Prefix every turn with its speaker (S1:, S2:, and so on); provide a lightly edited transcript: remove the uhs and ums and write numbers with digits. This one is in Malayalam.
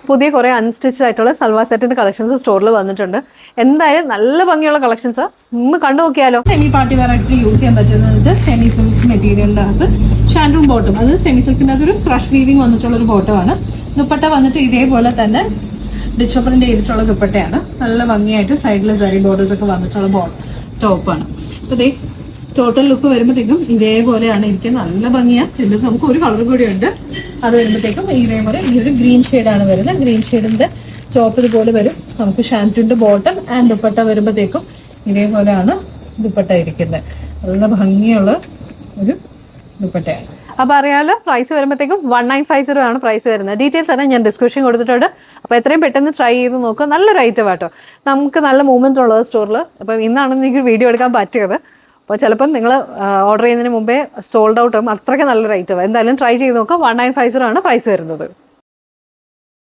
S1: പുതിയ കുറേ അൺസ്റ്റിച്ച്ഡ് ആയിട്ടുള്ള സൽവാർ സെറ്റിന്റെ കളക്ഷൻസ് സ്റ്റോറിൽ വന്നിട്ടുണ്ട്. എന്തായാലും നല്ല ഭംഗിയുള്ള കളക്ഷൻസ് ഒന്ന് കണ്ടു നോക്കിയാലോ.
S2: സെമി പാർട്ടി വെയർ ആയിട്ട് യൂസ് ചെയ്യാൻ പറ്റുന്നത് സെമി സിൽക്ക് മെറ്റീരിയലിന്റെ അകത്ത് ഷാൻഡ്രൂം ബോട്ടം, അത് സെമി സിൽക്കിന്റെ അകത്ത് ഒരു ക്രഷ് വീവിങ് വന്നിട്ടുള്ള ഒരു ബോട്ടമാണ്. ദുപ്പട്ട വന്നിട്ട് ഇതേപോലെ തന്നെ ഡിച്ചോ പ്രിന്റ് ചെയ്തിട്ടുള്ള ദുപ്പട്ടയാണ്. നല്ല ഭംഗിയായിട്ട് സൈഡിൽ സരി ബോർഡേഴ്സ് ഒക്കെ വന്നിട്ടുള്ള ടോപ്പാണ്. അപ്പൊ ഇതേ ടോട്ടൽ ലുക്ക് വരുമ്പോഴത്തേക്കും ഇതേപോലെയാണ് ഇരിക്കുന്നത്. നല്ല ഭംഗിയാണ്. ഇതിൽ നമുക്ക് ഒരു കളർ കൂടി ഉണ്ട്. അത് വരുമ്പോഴത്തേക്കും ഇതേപോലെ ഈ ഒരു ഗ്രീൻ ഷെയ്ഡാണ് വരുന്നത്. ഗ്രീൻ ഷെയ്ഡിന്റെ ടോപ്പ് ഇതുപോലെ വരും. നമുക്ക് ഷാൻറ്റൂന്റെ ബോട്ടം ആൻഡ് ദുപ്പട്ട വരുമ്പോഴത്തേക്കും ഇതേപോലെയാണ് ദുപ്പട്ട ഇരിക്കുന്നത്. നല്ല ഭംഗിയുള്ള ഒരു ദുപ്പട്ടയാണ്.
S1: അപ്പോൾ അറിയാമല്ലോ, പ്രൈസ് വരുമ്പോഴത്തേക്കും 1950 ആണ് പ്രൈസ് വരുന്നത്. ഡീറ്റെയിൽസ് എല്ലാം ഞാൻ ഡിസ്ക്രിപ്ഷൻ കൊടുത്തിട്ടുണ്ട്. അപ്പോൾ എത്രയും പെട്ടെന്ന് ട്രൈ ചെയ്ത് നോക്കുക. നല്ലൊരു ഐറ്റം കേട്ടോ. നമുക്ക് നല്ല മൂവ്മെൻറ്റ് ഉള്ളത് സ്റ്റോറിൽ. അപ്പോൾ ഇന്നാണ് എനിക്ക് വീഡിയോ എടുക്കാൻ പറ്റിയത്. അപ്പോൾ ചിലപ്പം നിങ്ങൾ ഓർഡർ ചെയ്യുന്നതിന് മുമ്പേ സോൾഡ് ഔട്ട് ആകും. അത്രയ്ക്ക് നല്ലൊരു ഐറ്റം. എന്തായാലും ട്രൈ ചെയ്ത് നോക്കുക. 1950 ആണ് പ്രൈസ് വരുന്നത്.